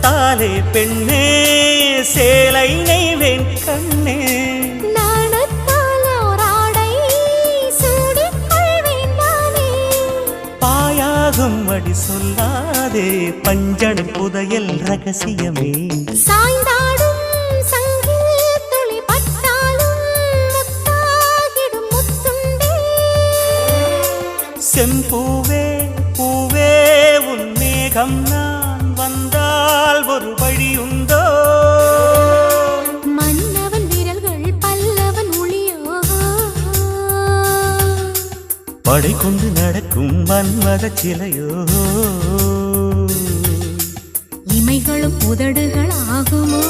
நாணத்தாலே பெண்ணே சேலை நெய்வேன் கண்ணே பாயாகும்படி சொல்லாதே பஞ்சணம் புதையல் ரகசியமே சாய்ந்தாடும் சங்கில் துளி பட்டாலும் முத்தாகிடும் முத்துண்டே செம்பூவே பூவே உன் மேகம் நான் வந்தால் ஒரு வழியுண்டோ மன்னவன் விரல்கள் பல்லவன் ஒளியோ படை கொண்டு நடக்கும் மன்மத சிலையோ இமைகளும் உதடுகள் ஆகுமோ